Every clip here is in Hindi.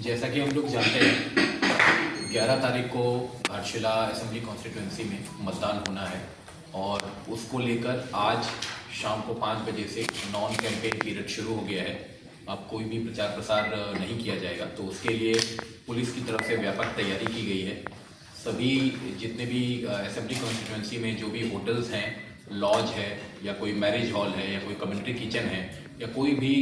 जैसा कि हम लोग जानते हैं 11 तारीख को घाटशिला असेंबली कॉन्स्टिट्यूंसी में मतदान होना है और उसको लेकर आज शाम को 5 बजे से नॉन कैंपेन पीरियड शुरू हो गया है। अब कोई भी प्रचार प्रसार नहीं किया जाएगा, तो उसके लिए पुलिस की तरफ से व्यापक तैयारी की गई है। सभी जितने भी असेंबली कॉन्स्टिट्यूंसी में जो भी होटल्स हैं, लॉज है या कोई मैरिज हॉल है या कोई कम्युनिटी किचन है या कोई भी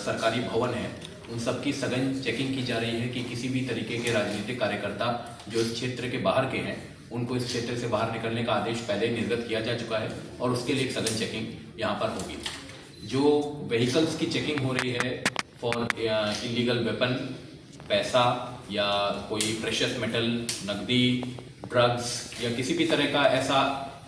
सरकारी भवन है, उन सब की सघन चेकिंग की जा रही है कि किसी भी तरीके के राजनीतिक कार्यकर्ता जो इस क्षेत्र के बाहर के हैं उनको इस क्षेत्र से बाहर निकलने का आदेश पहले निर्गत किया जा चुका है और उसके लिए एक सघन चेकिंग यहाँ पर होगी। जो व्हीकल्स की चेकिंग हो रही है फॉर इलीगल वेपन, पैसा या कोई प्रेशियस मेटल, नकदी, ड्रग्स या किसी भी तरह का ऐसा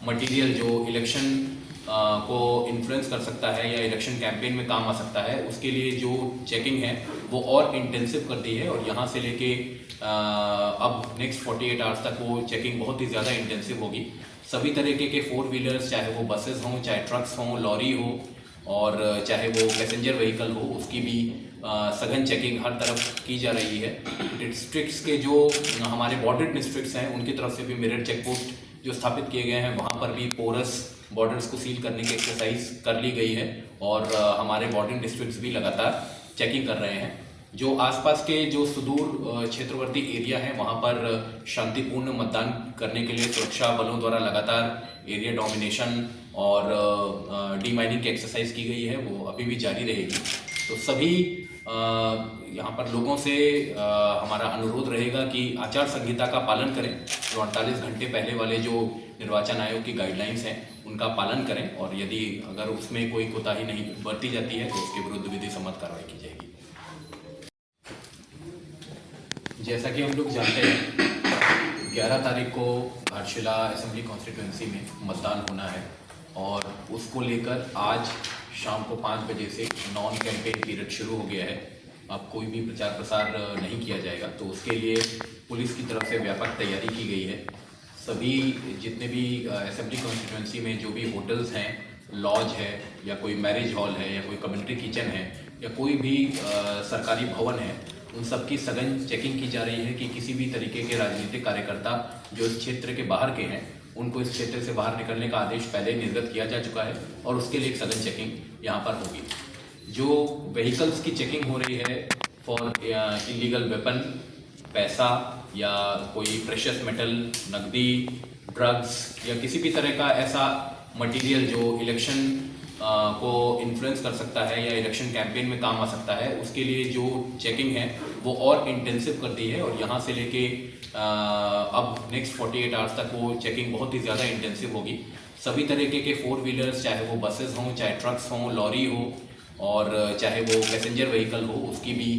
मटेरियल जो इलेक्शन को इन्फ्लुएंस कर सकता है या इलेक्शन कैंपेन में काम आ सकता है, उसके लिए जो चेकिंग है वो और इंटेंसिव कर दी है। और यहाँ से लेके अब नेक्स्ट 48 आवर्स तक वो चेकिंग बहुत ही ज़्यादा इंटेंसिव होगी। सभी तरीके के 4 व्हीलर्स, चाहे वो बसेस हों, चाहे ट्रक्स हों, लॉरी हो और चाहे वो पैसेंजर व्हीकल हो, उसकी भी सघन चेकिंग हर तरफ की जा रही है। डिस्ट्रिक्ट्स के जो हमारे बॉर्डर डिस्ट्रिक्ट्स हैं उनकी तरफ से भी मिरर चेक पोस्ट जो स्थापित किए गए हैं, वहाँ पर भी पोरस बॉर्डर्स को सील करने की एक्सरसाइज कर ली गई है और हमारे बॉर्डर डिस्ट्रिक्ट्स भी लगातार चेकिंग कर रहे हैं। जो आसपास के जो सुदूर क्षेत्रवर्ती एरिया है वहाँ पर शांतिपूर्ण मतदान करने के लिए सुरक्षा बलों द्वारा लगातार एरिया डोमिनेशन और डीमाइनिंग की एक्सरसाइज की गई है, वो अभी भी जारी रहेगी। तो सभी यहाँ पर लोगों से हमारा अनुरोध रहेगा कि आचार संहिता का पालन करें। जो 48 घंटे पहले वाले जो निर्वाचन आयोग की गाइडलाइंस हैं उनका पालन करें और यदि अगर उसमें कोई कोताही नहीं बरती जाती है तो उसके विरुद्ध विधि सम्मत कार्रवाई की जाएगी। जैसा कि हम लोग जानते हैं 11 तारीख को घाटशिला असेंबली कॉन्स्टिट्यूंसी में मतदान होना है और उसको लेकर आज शाम को 5 बजे से नॉन कैंपेन पीरियड शुरू हो गया है। अब कोई भी प्रचार प्रसार नहीं किया जाएगा, तो उसके लिए पुलिस की तरफ से व्यापक तैयारी की गई है। सभी जितने भी असेंबली कॉन्स्टिट्यूंसी में जो भी होटल्स हैं, लॉज है या कोई मैरिज हॉल है या कोई कम्युनिटी किचन है या कोई भी सरकारी भवन है, उन सब की सघन चेकिंग की जा रही है कि किसी भी तरीके के राजनीतिक कार्यकर्ता जो इस क्षेत्र के बाहर के हैं उनको इस क्षेत्र से बाहर निकलने का आदेश पहले निर्गत किया जा चुका है और उसके लिए एक सघन चेकिंग यहाँ पर होगी। जो व्हीकल्स की चेकिंग हो रही है फॉर इलीगल वेपन, पैसा या कोई प्रेशियस मेटल, नकदी, ड्रग्स या किसी भी तरह का ऐसा मटेरियल जो इलेक्शन को इन्फ्लुएंस कर सकता है या इलेक्शन कैंपेन में काम आ सकता है, उसके लिए जो चेकिंग है वो और इंटेंसिव कर दी है। और यहाँ से लेके अब नेक्स्ट 48 आवर्स तक वो चेकिंग बहुत ही ज़्यादा इंटेंसिव होगी। सभी तरीके के 4 व्हीलर्स, चाहे वो बसेस हों, चाहे ट्रक्स हों, लॉरी हो और चाहे वो पैसेंजर व्हीकल हो, उसकी भी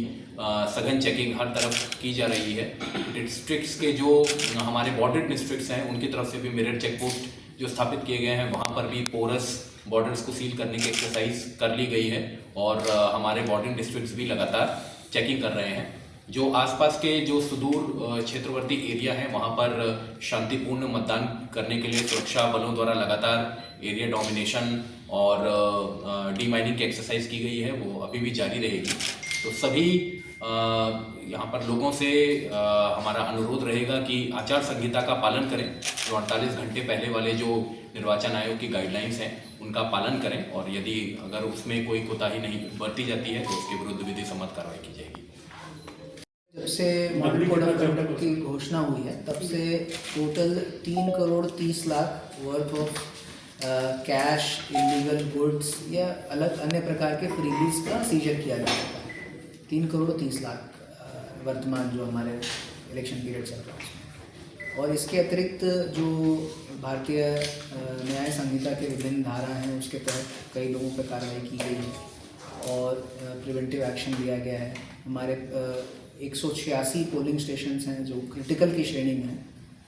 सघन चेकिंग हर तरफ की जा रही है। डिस्ट्रिक्ट्स के जो हमारे बॉर्डर डिस्ट्रिक्ट्स हैं उनकी तरफ से भी मिरर चेक पोस्ट जो स्थापित किए गए हैं, वहाँ पर भी पोरस बॉर्डर्स को सील करने की एक्सरसाइज कर ली गई है और हमारे बॉर्डर डिस्ट्रिक्ट्स भी लगातार चेकिंग कर रहे हैं। जो आसपास के जो सुदूर क्षेत्रवर्ती एरिया है वहाँ पर शांतिपूर्ण मतदान करने के लिए सुरक्षा बलों द्वारा लगातार एरिया डोमिनेशन और डीमाइनिंग की एक्सरसाइज की गई है, वो अभी भी जारी रहेगी। तो सभी यहाँ पर लोगों से हमारा अनुरोध रहेगा कि आचार संहिता का पालन करें। जो 48 घंटे पहले वाले जो निर्वाचन आयोग की गाइडलाइंस हैं उनका पालन करें और यदि अगर उसमें कोई कोताही नहीं बरती जाती है तो उसके विरुद्ध विधि सम्मत कार्रवाई की जाएगी। जब से मॉडल कोड ऑफ कंडक्ट की घोषणा हुई है तब से total 3 crore 30 lakh worth of cash, illegal goods या अलग अन्य प्रकार के फ्रीबीज का सीजर किया जा रहा है। 3 करोड़ 30 लाख वर्तमान जो हमारे इलेक्शन पीरियड चल रहा है। और इसके अतिरिक्त जो भारतीय न्याय संहिता के विभिन्न धारा हैं उसके तहत कई लोगों पर कार्रवाई की गई है और प्रिवेंटिव एक्शन लिया गया है। हमारे 186 पोलिंग स्टेशंस हैं जो क्रिटिकल की श्रेणी में हैं।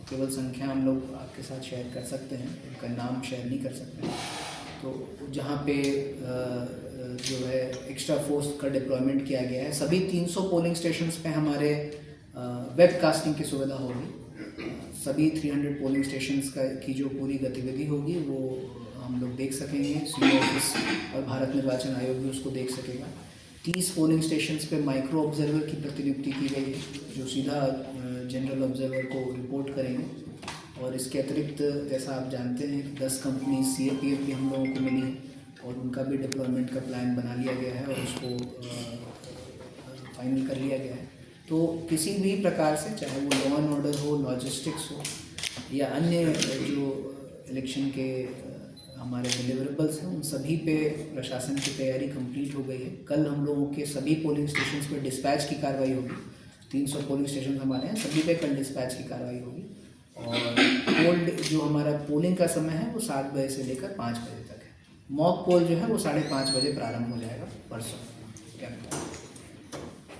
केवल संख्या हम लोग आपके साथ शेयर कर सकते हैं, उनका नाम शेयर नहीं कर सकते। तो जहाँ पे जो है एक्स्ट्रा फोर्स का डिप्लॉयमेंट किया गया है, सभी 300 पोलिंग स्टेशंस पे हमारे वेब कास्टिंग की सुविधा होगी। सभी 300 पोलिंग स्टेशंस की जो पूरी गतिविधि होगी वो हम लोग देख सकेंगे। सीओ ऑफिस और भारत निर्वाचन आयोग भी उसको देख सकेगा। 30 पोलिंग स्टेशंस पे माइक्रो ऑब्जर्वर की प्रतिनियुक्ति की गई है, जो सीधा जनरल ऑब्जर्वर को रिपोर्ट करेंगे। और इसके अतिरिक्त जैसा आप जानते हैं 10 कंपनी CAPF भी हम लोगों को मिली है और उनका भी डिप्लॉयमेंट का प्लान बना लिया गया है और उसको फाइनल कर लिया गया है। तो किसी भी प्रकार से, चाहे वो लॉ एंड ऑर्डर हो, लॉजिस्टिक्स हो या अन्य जो इलेक्शन के हमारे डिलीवरेबल्स हैं, उन सभी पे प्रशासन की तैयारी कंप्लीट हो गई है। कल हम लोगों के सभी पोलिंग स्टेशंस पे डिस्पैच की कार्रवाई होगी। 300 पोलिंग स्टेशन हमारे हैं, सभी पे कल डिस्पैच की कार्रवाई होगी। और पोल्ड जो हमारा पोलिंग का समय है वो 7 बजे से लेकर 5 बजे तक है। मॉक पोल जो है वो 5:30 बजे प्रारंभ हो जाएगा परसों कैंप।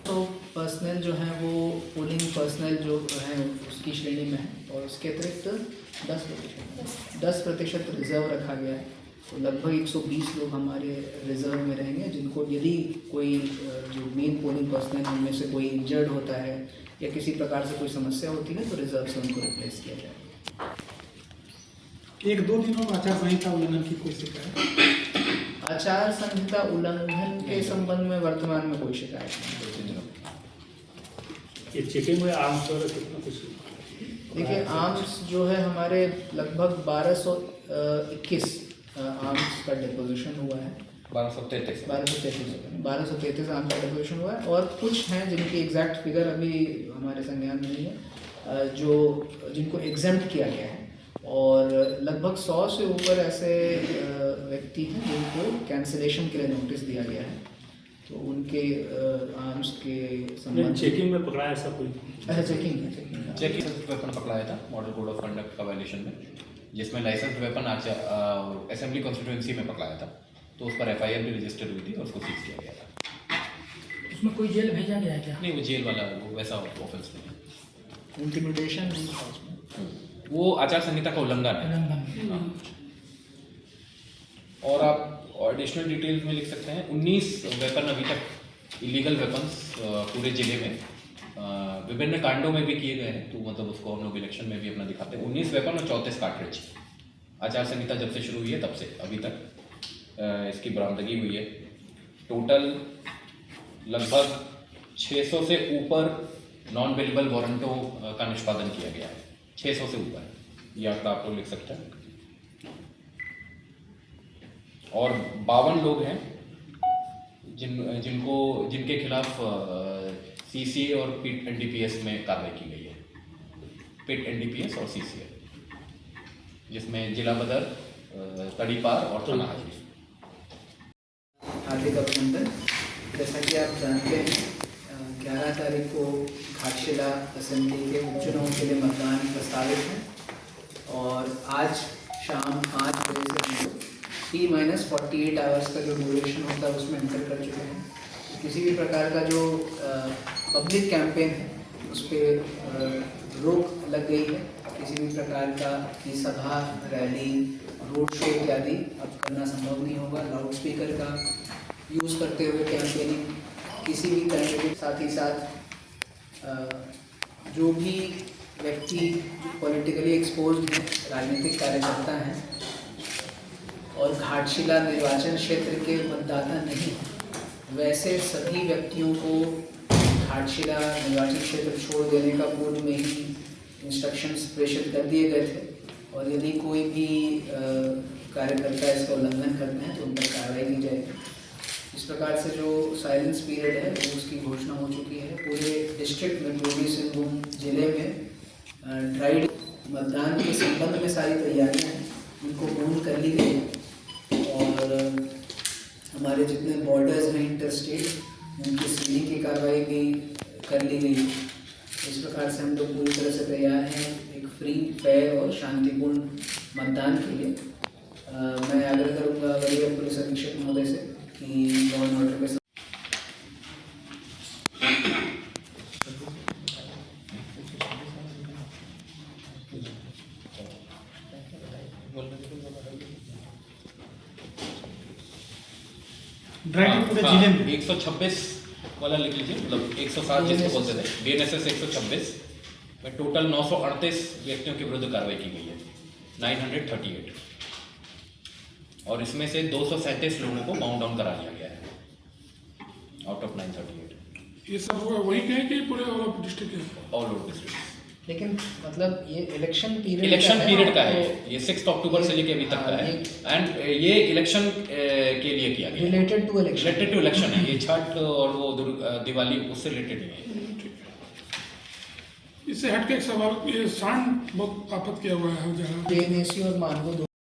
तो पर्सनल जो है वो पोलिंग पर्सनल जो है उसकी श्रेणी में है और उसके अतिरिक्त 10% रिज़र्व रखा गया है। तो लगभग 120 लोग हमारे रिज़र्व में रहेंगे, जिनको यदि कोई जो मेन पोलिंग पर्सनल उनमें से कोई इंजर्ड होता है या किसी प्रकार से कोई समस्या होती है तो रिज़र्व से उनको रिप्लेस किया जाएगा। 1-2 दिनों में आचार संहिता उल्लंघन की कोई शिकायत? आचार संहिता उल्लंघन के संबंध में वर्तमान में कोई शिकायत नहीं। ये चेकिंग में आर्म्स वगैरह कितना कुछ? देखिए, आर्म्स जो है हमारे लगभग 1221 आर्म्स का डिपोजिशन हुआ है। 1233 आर्म्स का डिपोजिशन हुआ है और कुछ हैं जिनकी एग्जैक्ट फिगर अभी हमारे संज्ञान में नहीं है, जो जिनको एग्जेम्प्ट किया गया है। और लगभग 100 से ऊपर ऐसे व्यक्ति हैं जिनको कैंसिलेशन के लिए नोटिस दिया गया है। तो उनके आर्म्स के संबंध चेकिंग में पकड़ा ऐसा कोई? अच्छा, चेकिंग वेपन पकड़ाया था मॉडल कोड ऑफ कंडक्ट का वायलेशन में, जिसमें लाइसेंस वेपन असेंबली कॉन्स्टिट्यूएंसी में पकड़ाया था। तो उस पर FIR भी रजिस्टर हुई थी और उसको सीज किया गया था। उसमें कोई जेल भेजा गया है क्या? नहीं, वो जेल वाला वो वैसा ऑफेंस नहीं है। इंटिमिडेशन नहीं था उसमें, वो आचार संहिता का उल्लंघन है। हाँ। और आप एडिशनल डिटेल्स में लिख सकते हैं। 19 वेपन अभी तक इलीगल वेपन्स पूरे जिले में विभिन्न कांडों में भी किए गए हैं। तो मतलब उसको हम लोग इलेक्शन में भी अपना दिखाते हैं। 19 वेपन और 34 कार्ट्रिज आचार संहिता जब से शुरू हुई है तब से अभी तक इसकी बरामदगी हुई है। टोटल लगभग 600 से ऊपर नॉन वेलेबल वारंटों का निष्पादन किया गया है। 600 से ऊपर, ये आंकड़ा आप लोग लिख सकते हैं। और 52 लोग हैं जिनके खिलाफ CCA और PIT NDPS में कार्रवाई की गई है। PIT NDPS और CCA, जिसमें जिला बदर, तड़ीपार और थाना हाजिरी। हार्दिक अभिनंदन। जैसा कि आप जानते हैं 11 तारीख को घाटशिला असेंबली के उपचुनाव के लिए मतदान प्रस्तावित है और आज शाम 5 बजे से T-48 आवर्स का जो ड्यूरेशन होता है उसमें एंटर कर चुके हैं। किसी भी प्रकार का जो पब्लिक कैंपेन है उस पर रोक लग गई है। किसी भी प्रकार का की सभा, रैली, रोड शो इत्यादि अब करना संभव नहीं होगा। लाउड स्पीकर का यूज़ करते हुए कैंपेनिंग किसी भी कैंडिडेट, साथ ही साथ जो भी व्यक्ति पॉलिटिकली एक्सपोज्ड हैं, राजनीतिक कार्यकर्ता हैं और घाटशिला निर्वाचन क्षेत्र के मतदाता नहीं, वैसे सभी व्यक्तियों को घाटशिला निर्वाचन क्षेत्र छोड़ देने का पूर्व में ही इंस्ट्रक्शंस प्रेषित कर दिए गए थे। और यदि कोई भी कार्यकर्ता इसका उल्लंघन करते हैं तो उन पर कार्रवाई की जाएगी। इस प्रकार से जो साइलेंस पीरियड है वो उसकी घोषणा हो चुकी है। पूरे डिस्ट्रिक्ट में, पूर्वी सिंहभूम जिले में ड्राइड मतदान के संबंध में सारी तैयारियां हैं, उनको पूर्ण कर ली गई है। और हमारे जितने बॉर्डर्स हैं इंटरस्टेट, उनकी सीलिंग की कार्रवाई भी कर ली गई। इस प्रकार से हम लोग पूरी तरह से तैयार हैं एक फ्री, फेयर और शांतिपूर्ण मतदान के लिए। मैं आग्रह करूँगा वरीय पुलिस अधीक्षक महोदय से कि लॉ एंड ऑर्डर के ड्राइव पूरे जिले में 126 वाला लिख लीजिए, मतलब 107 जिसको बोलते थे, BNSS 126 में टोटल 938 व्यक्तियों के विरुद्ध कार्रवाई की गई है, 938। और इसमें से 237 लोगों को बाउंड डाउन करा लिया गया है आउट ऑफ 938 ये सब वही के हैं कि पूरे ऑल ऑफ डिस्ट्रिक्ट है? All over district. लेकिन मतलब ये इलेक्शन पीरियड इलेक्शन पीरियड का है ये 6 अक्टूबर से लेके अभी तक का है एंड ये इलेक्शन के लिए किया गया related to election. Related to election है ये छठ और वो दिवाली उससे रिलेटेड है। इससे हटके एक सवाल, ये सांड बहुत आफत किया हुआ है हर जगह। जेएनएसी और मानगो